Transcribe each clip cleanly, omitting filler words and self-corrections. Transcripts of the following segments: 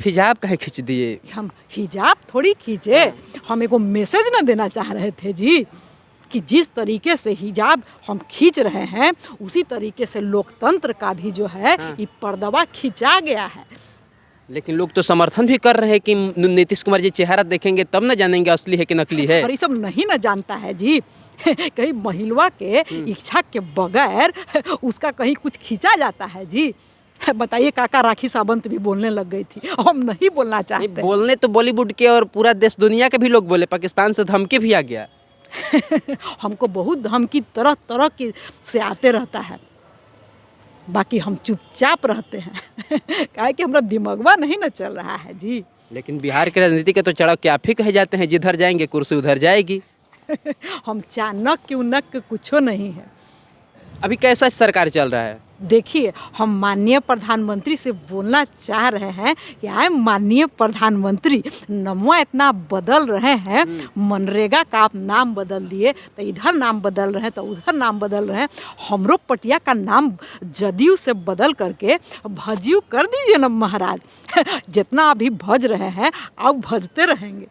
हिजाब काहे खींच दिए? हम हिजाब थोड़ी खींचे, हम एगो मैसेज न देना चाह रहे थे जी कि जिस तरीके से हिजाब हम खींच रहे हैं उसी तरीके से लोकतंत्र का भी जो है ये पर्दवा खींचा गया है। लेकिन लोग तो समर्थन भी कर रहे हैं कि नीतीश कुमार जी चेहरा देखेंगे तब न जानेंगे असली है कि नकली है। और ये सब नहीं न जानता है जी कहीं महिला के इच्छा के बगैर उसका कहीं कुछ खींचा जाता है जी? बताइए, काका राखी सावंत भी बोलने लग गई थी, हम नहीं बोलना चाहते। बोलने तो बॉलीवुड के और पूरा देश दुनिया के भी लोग बोले, पाकिस्तान से धमकी भी आ गया। हमको बहुत धमकी तरह तरह की से आते रहता है, बाकी हम चुपचाप रहते हैं काहे कि हमारा दिमागवा नहीं न चल रहा है जी। लेकिन बिहार के राजनीति के तो चढ़क के आप ही कहे जाते हैं, जिधर जाएंगे कुर्सी उधर जाएगी। हम चाणक क्यों नक कुछो नहीं है। अभी कैसा सरकार चल रहा है? देखिए, हम माननीय प्रधानमंत्री से बोलना चाह रहे हैं कि आए माननीय प्रधानमंत्री, नमवा इतना बदल रहे हैं, मनरेगा का आप नाम बदल दिए तो इधर नाम बदल रहे हैं तो उधर नाम बदल रहे हैं, हमरो पटिया का नाम जदयू से बदल करके भजयू कर दीजिए ना महाराज। जितना अभी भज रहे हैं अब भजते रहेंगे।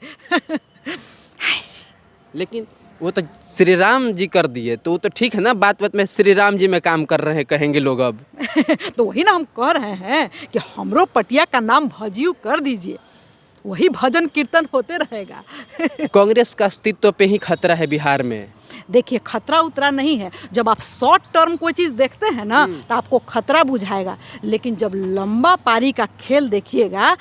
लेकिन वो तो श्री राम जी कर दिए तो वो तो ठीक है ना, बात बात में श्री राम जी में काम कर रहे हैं कहेंगे लोग अब। तो वही ना हम कह रहे हैं कि हमरो पटिया का नाम भजयू कर दीजिए, वही भजन कीर्तन होते रहेगा। कांग्रेस का अस्तित्व पे ही खतरा है बिहार में। देखिए, खतरा उतरा नहीं है। जब आप शॉर्ट टर्म कोई चीज़ देखते हैं ना तो आपको खतरा बुझाएगा, लेकिन जब लंबा पारी का खेल देखिएगा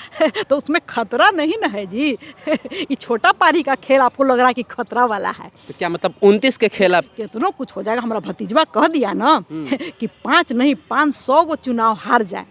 तो उसमें खतरा नहीं ना है जी। ये छोटा पारी का खेल आपको लग रहा है कि खतरा वाला है। तो क्या मतलब 29 के खेल आप? कितना कुछ हो जाएगा। हमारा भतीजवा कह दिया ना कि 5 नहीं 500 को चुनाव हार जाए।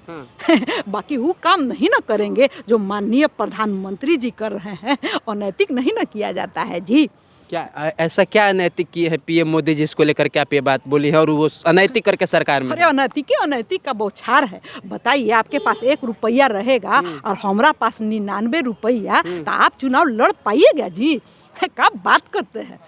बाकी वो काम नहीं ना करेंगे जो माननीय प्रधानमंत्री जी कर रहे हैं। अनैतिक नहीं ना किया जाता है जी। क्या ऐसा क्या अनैतिक किए है पीएम मोदी जी इसको लेकर के आप ये बात बोली है और वो अनैतिक करके सरकार में? अरे अनैतिक का बौछार है। बताइए, आपके पास 1 रुपया रहेगा और हमारा पास 99 रुपया, तो आप चुनाव लड़ पाइएगा जी? क्या बात करते हैं।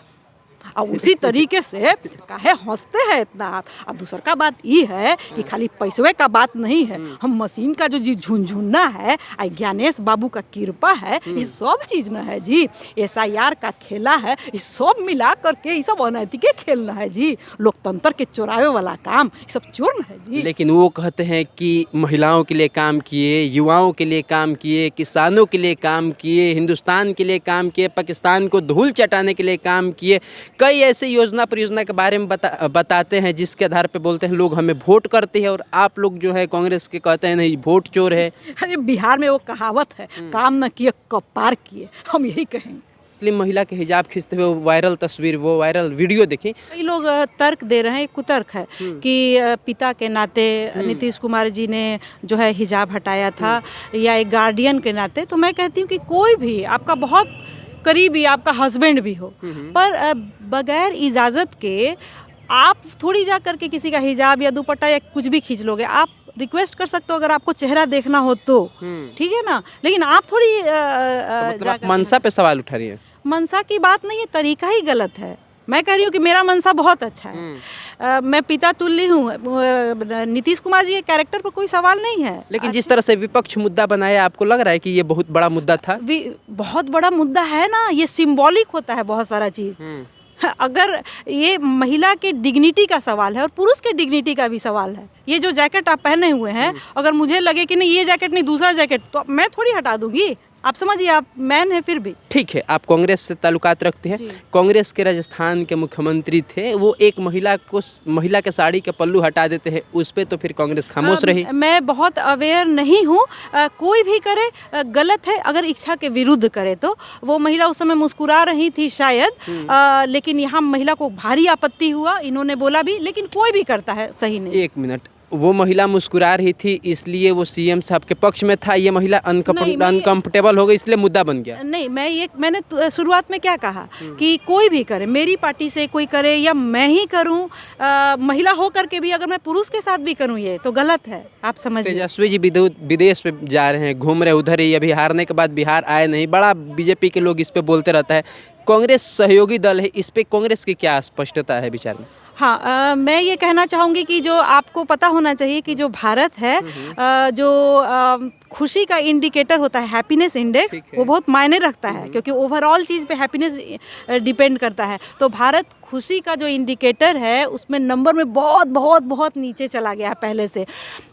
और उसी तरीके से काहे हंसते हैं इतना आप। और दूसर का बात ये है कि खाली पैसवे का बात नहीं है, हम मशीन का जो जी झुनझुना है, ज्ञानेश बाबू का कृपा है, ये सब चीज़ न है जी। SIR का खेला है, ये सब मिला करके ये सब अनैतिक खेलना है जी। लोकतंत्र के चोरावे वाला काम ये सब चोर न है जी। लेकिन वो कहते हैं कि महिलाओं के लिए काम किए, युवाओं के लिए काम किए, किसानों के लिए काम किए, हिंदुस्तान के लिए काम किए, पाकिस्तान को धूल चटाने के लिए काम किए। कई ऐसे योजना परियोजना के बारे में बताते हैं जिसके आधार पे बोलते हैं लोग हमें वोट करते हैं, और आप लोग जो है कांग्रेस के कहते हैं नहीं वोट चोर है। अरे बिहार में वो कहावत है, काम न किए कपार किए, हम यही कहेंगे। मुस्लिम महिला के हिजाब खींचते हुए वायरल तस्वीर, वो वायरल वीडियो देखी। कई लोग तर्क दे रहे हैं, कुतर्क है कि पिता के नाते नीतीश कुमार जी ने जो है हिजाब हटाया था या एक गार्डियन के नाते। तो मैं कहती हूँ कि कोई भी आपका बहुत करीबी, आपका हस्बैंड भी हो, पर बगैर इजाज़त के आप थोड़ी जा करके किसी का हिजाब या दुपट्टा या कुछ भी खींच लोगे। आप रिक्वेस्ट कर सकते हो अगर आपको चेहरा देखना हो तो, ठीक है ना, लेकिन आप थोड़ी मतलब आप मनसा पे सवाल उठा रही है। मनसा की बात नहीं है, तरीका ही गलत है। मैं कह रही हूँ कि मेरा मनसा बहुत अच्छा है, मैं पिता तुल्य हूँ। नीतीश कुमार जी के कैरेक्टर पर कोई सवाल नहीं है। लेकिन जिस तरह से विपक्ष मुद्दा बनाया, आपको लग रहा है कि ये बहुत बड़ा मुद्दा था? बहुत बड़ा मुद्दा है ना, ये सिंबॉलिक होता है बहुत सारा चीज़। अगर ये महिला के डिग्निटी का सवाल है और पुरुष के डिग्निटी का भी सवाल है। ये जो जैकेट आप पहने हुए हैं, अगर मुझे लगे कि नहीं ये जैकेट नहीं दूसरा जैकेट, तो मैं थोड़ी हटा दूंगी। आप समझिए, आप मैन है फिर भी। ठीक है, आप कांग्रेस से ताल्लुकात रखते हैं। कांग्रेस के राजस्थान के मुख्यमंत्री थे, वो एक महिला के साड़ी के पल्लू हटा देते हैं, उस पर तो फिर कांग्रेस खामोश रही। मैं बहुत अवेयर नहीं हूँ। कोई भी करे गलत है, अगर इच्छा के विरुद्ध करे तो। वो महिला उस समय मुस्कुरा रही थी शायद, लेकिन यहाँ महिला को भारी आपत्ति हुआ, इन्होंने बोला भी, लेकिन कोई भी करता है सही नहीं। 1 मिनट, वो महिला मुस्कुरा रही थी इसलिए वो सीएम साहब के पक्ष में था, ये महिला अनकंफर्टेबल हो गई इसलिए मुद्दा बन गया। नहीं, मैंने शुरुआत में क्या कहा कि कोई भी करे, मेरी पार्टी से कोई करे या मैं ही करूं, महिला हो करके भी अगर मैं पुरुष के साथ भी करूं ये तो गलत है। आप समझिए। तेजस्वी जी विदेश पे जा रहे हैं, घूम रहे उधर ही, अभी हारने के बाद बिहार आए नहीं। बड़ा बीजेपी के लोग इस पे बोलते रहता है, कांग्रेस सहयोगी दल है, इस पे कांग्रेस की क्या स्पष्टता है विचार में? मैं ये कहना चाहूँगी कि जो आपको पता होना चाहिए कि जो भारत है जो खुशी का इंडिकेटर होता है हैप्पीनेस इंडेक्स, ठीक है। वो बहुत मायने रखता है क्योंकि ओवरऑल चीज़ पे हैप्पीनेस डिपेंड करता है। तो भारत खुशी का जो इंडिकेटर है उसमें नंबर में बहुत बहुत बहुत नीचे चला गया है पहले से।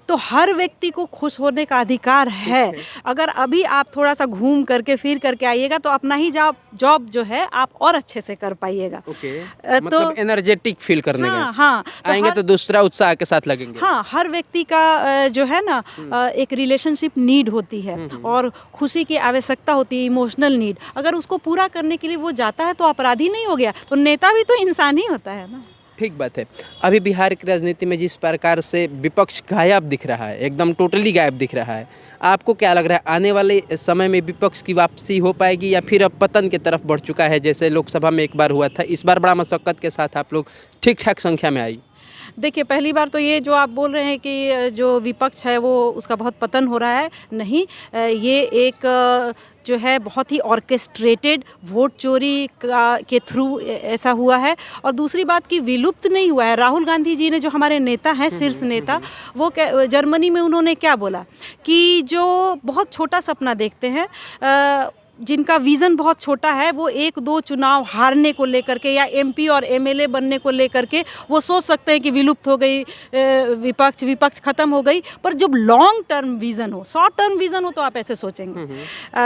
तो हर व्यक्ति को खुश होने का अधिकार है। अगर अभी आप थोड़ा सा घूम करके फिर करके आइएगा तो अपना ही जॉब जो है आप और अच्छे से कर पाइएगा। ओके, तो मतलब एनर्जेटिक फील करने हाँ का हाँ आएंगे तो दूसरा उत्साह के साथ लगेंगे। हाँ, हर व्यक्ति का जो है ना एक रिलेशनशिप नीड होती है और खुशी की आवश्यकता होती है, इमोशनल नीड। अगर उसको पूरा करने के लिए वो जाता है तो अपराधी नहीं हो गया, तो नेता भी तो इंसान ही होता है ना। ठीक बात है। अभी बिहार की राजनीति में जिस प्रकार से विपक्ष गायब दिख रहा है, एकदम टोटली गायब दिख रहा है, आपको क्या लग रहा है आने वाले समय में विपक्ष की वापसी हो पाएगी या फिर अब पतन की तरफ बढ़ चुका है? जैसे लोकसभा में एक बार हुआ था, इस बार बड़ा मशक्कत के साथ आप लोग ठीक ठाक संख्या में आई। देखिए, पहली बार तो ये जो आप बोल रहे हैं कि जो विपक्ष है वो उसका बहुत पतन हो रहा है, नहीं, ये एक जो है बहुत ही ऑर्केस्ट्रेटेड वोट चोरी के थ्रू ऐसा हुआ है। और दूसरी बात कि विलुप्त नहीं हुआ है। राहुल गांधी जी ने, जो हमारे नेता हैं, शीर्ष नेता, वो जर्मनी में उन्होंने क्या बोला कि जो बहुत छोटा सपना देखते हैं, जिनका विज़न बहुत छोटा है, वो 1-2 चुनाव हारने को लेकर के या एमपी और एमएलए बनने को लेकर के वो सोच सकते हैं कि विलुप्त हो गई विपक्ष ख़त्म हो गई। पर जब लॉन्ग टर्म विज़न हो, शॉर्ट टर्म विज़न हो तो आप ऐसे सोचेंगे,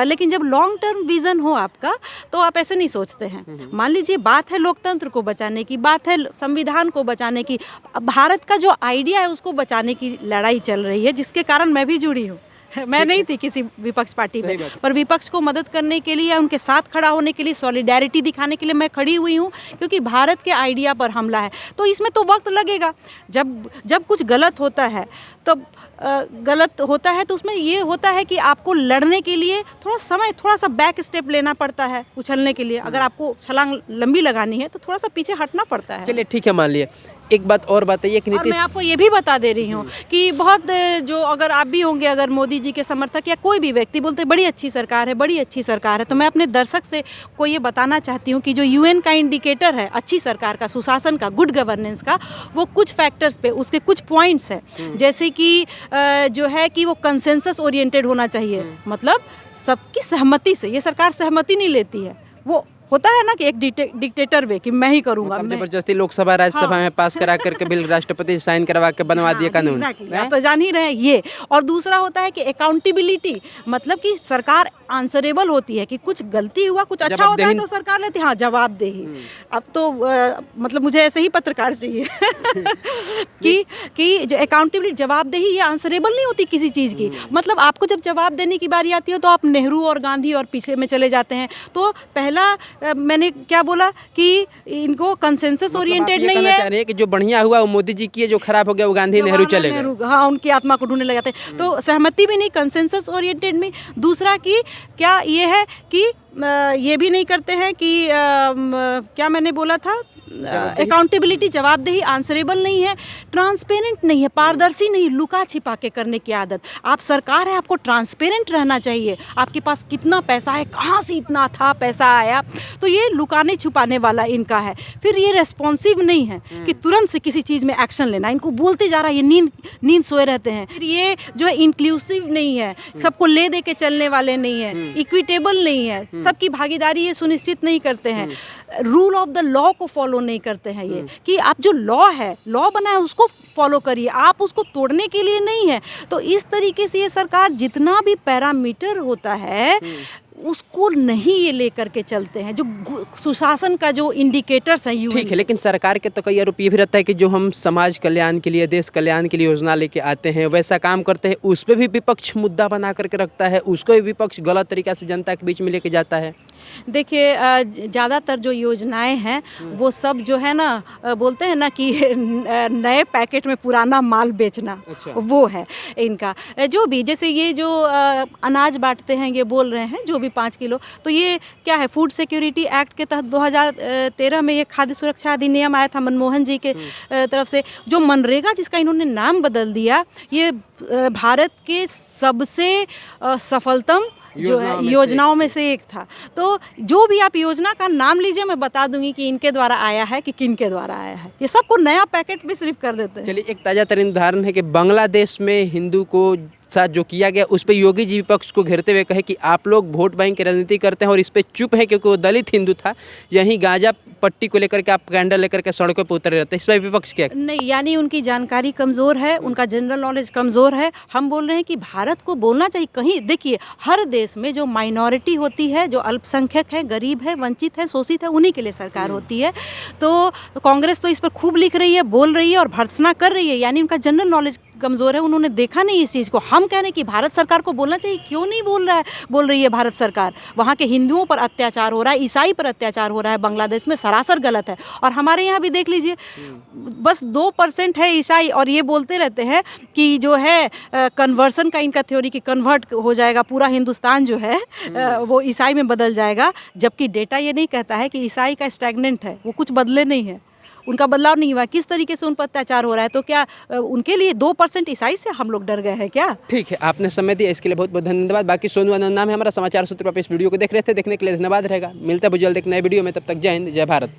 लेकिन जब लॉन्ग टर्म विज़न हो आपका तो आप ऐसे नहीं सोचते हैं। मान लीजिए बात है लोकतंत्र को बचाने की, बात है संविधान को बचाने की, भारत का जो आइडिया है उसको बचाने की लड़ाई चल रही है, जिसके कारण मैं भी जुड़ी हूँ। मैं नहीं थी किसी विपक्ष पार्टी में, पर विपक्ष को मदद करने के लिए या उनके साथ खड़ा होने के लिए, सॉलिडेरिटी दिखाने के लिए मैं खड़ी हुई हूँ, क्योंकि भारत के आइडिया पर हमला है। तो इसमें तो वक्त लगेगा। जब कुछ गलत होता है तो उसमें ये होता है कि आपको लड़ने के लिए थोड़ा सा बैक स्टेप लेना पड़ता है उछलने के लिए। अगर आपको छलांग लंबी लगानी है तो थोड़ा सा पीछे हटना पड़ता है। चलिए ठीक है, मान लिए एक बात और बताइए कि और नीतीश, मैं आपको ये भी बता दे रही हूँ कि बहुत जो, अगर आप भी होंगे, अगर मोदी जी के समर्थक या कोई भी व्यक्ति बोलते बड़ी अच्छी सरकार है, बड़ी अच्छी सरकार है, तो मैं अपने दर्शक से को ये बताना चाहती हूँ कि जो यूएन का इंडिकेटर है अच्छी सरकार का, सुशासन का, गुड गवर्नेंस का, वो कुछ फैक्टर्स पे, उसके कुछ पॉइंट्स हैं, जैसे कि जो है कि वो कंसेंसस ओरिएंटेड होना चाहिए, मतलब सबकी सहमति से। ये सरकार सहमति नहीं लेती है, वो होता है ना कि एक डिक्टेटर वे कि मैं ही करूंगा, मैं जबरदस्ती लोकसभा राज्यसभा में पास करा करके बिल राष्ट्रपति से साइन करवा के बनवा दिए कानून। आप तो जान ही रहे हैं ये। और दूसरा होता है कि अकाउंटेबिलिटी, मतलब कि सरकार आंसरेबल होती है कि कुछ गलती हुआ, कुछ अच्छा होता है तो सरकार लेती है, हाँ, जवाबदेही। अब तो मतलब मुझे ऐसे ही पत्रकार चाहिए कि जो अकाउंटेबिलिटी, जवाबदेही, ये आंसरेबल नहीं होती किसी चीज़ की। मतलब आपको जब जवाब देने की बारी आती है तो आप नेहरू और गांधी और पीछे में चले जाते हैं। तो पहला मैंने क्या बोला कि इनको कंसेंसस ओरिएंटेड नहीं है। चाह रहे हैं कि जो बढ़िया हुआ वो मोदी जी की है, जो खराब हो गया वो गांधी नेहरू चले गए। हाँ, उनकी आत्मा को ढूंढने लगे थे। तो सहमति भी नहीं, कंसेंसस ओरिएंटेड में। दूसरा कि क्या ये है कि ये भी नहीं करते हैं कि क्या मैंने बोला था, अकाउंटेबिलिटी, जवाबदेही, आंसरेबल नहीं है, ट्रांसपेरेंट नहीं है, पारदर्शी नहीं, लुका छिपा के करने की आदत। आप सरकार है, आपको ट्रांसपेरेंट रहना चाहिए। आपके पास कितना पैसा है, कहाँ से इतना था पैसा आया, तो ये लुकाने छुपाने वाला इनका है। फिर ये रेस्पॉन्सिव नहीं है कि तुरंत से किसी चीज़ में एक्शन लेना, इनको बोलते जा रहा है, ये नींद सोए रहते हैं। फिर ये जो है इंक्लूसिव नहीं है, सबको ले दे के चलने वाले नहीं है, इक्विटेबल नहीं है, सबकी भागीदारी ये सुनिश्चित नहीं करते हैं, रूल ऑफ द लॉ को फॉलो नहीं करते हैं। ये कि आप जो लॉ बना है उसको फॉलो करिए, आप उसको तोड़ने के लिए नहीं है। तो इस तरीके से ये सरकार जितना भी पैरामीटर होता है उसको नहीं ये लेकर के चलते हैं, जो सुशासन का जो इंडिकेटर्स हैं। ठीक है, लेकिन सरकार के तो कई आरोप ये भी रहता है कि जो हम समाज कल्याण के लिए, देश कल्याण के लिए योजना लेके आते हैं, वैसा काम करते हैं, उस पर भी विपक्ष मुद्दा बना करके रखता है, उसको भी विपक्ष गलत तरीक़ा से जनता के बीच में लेके जाता है। देखिए, ज़्यादातर जो योजनाएं हैं वो सब जो है ना, बोलते हैं ना कि नए पैकेट में पुराना माल बेचना। अच्छा। वो है इनका। जो भी, जैसे ये जो अनाज बांटते हैं, ये बोल रहे हैं जो भी 5 किलो, तो ये क्या है, फूड सिक्योरिटी एक्ट के तहत 2013 में ये खाद्य सुरक्षा अधिनियम आया था मनमोहन जी के तरफ से। जो मनरेगा, जिसका इन्होंने नाम बदल दिया, ये भारत के सबसे सफलतम जो है योजनाओं में से एक था। तो जो भी आप योजना का नाम लीजिए, मैं बता दूंगी कि इनके द्वारा आया है कि किन के द्वारा आया है। ये सबको नया पैकेट भी सिर्फ कर देते हैं। चलिए, एक ताज़ा तरीन उदाहरण है कि बांग्लादेश में हिंदू को साथ जो किया गया, उस पर योगी जी विपक्ष को घेरते हुए कहे कि आप लोग वोट बैंक की राजनीति करते हैं और इस पर चुप है क्योंकि वो दलित हिंदू था। यहीं गांजा पट्टी को लेकर के आप कैंडल लेकर के सड़कों पर उतरे रहते हैं। इस पर विपक्ष क्या? नहीं, यानी उनकी जानकारी कमज़ोर है, उनका जनरल नॉलेज कमज़ोर है। हम बोल रहे हैं कि भारत को बोलना चाहिए। कहीं देखिए, हर देश में जो माइनॉरिटी होती है, जो अल्पसंख्यक है, गरीब है, वंचित है, शोषित है, उन्हीं के लिए सरकार होती है। तो कांग्रेस तो इस पर खूब लिख रही है, बोल रही है और भर्त्सना कर रही है, यानी उनका जनरल नॉलेज कमज़ोर है। उन्होंने देखा नहीं इस चीज़ को। हम कह रहे हैं कि भारत सरकार को बोलना चाहिए। क्यों नहीं बोल रही है भारत सरकार? वहाँ के हिंदुओं पर अत्याचार हो रहा है, ईसाई पर अत्याचार हो रहा है बांग्लादेश में, सरासर गलत है। और हमारे यहाँ भी देख लीजिए, बस 2% है ईसाई और ये बोलते रहते हैं कि जो है कन्वर्सन का इनका थ्योरी कि कन्वर्ट हो जाएगा पूरा हिंदुस्तान, जो है वो ईसाई में बदल जाएगा। जबकि डेटा ये नहीं कहता है कि ईसाई का स्टैग्नेंट है, वो कुछ बदले नहीं है, उनका बदलाव नहीं हुआ। किस तरीके से उन पर अत्याचार हो रहा है। तो क्या उनके लिए 2% ईसाई से हम लोग डर गए हैं क्या? ठीक है, आपने समय दिया, इसके लिए बहुत बहुत धन्यवाद। बाकी सोनू आनंद नाम है हमारा, समाचार सूत्र पर इस वीडियो को देख रहे थे। देखने के लिए धन्यवाद रहेगा। मिलते हैं जल्द एक नए वीडियो में, तब तक जय हिंद, जय भारत।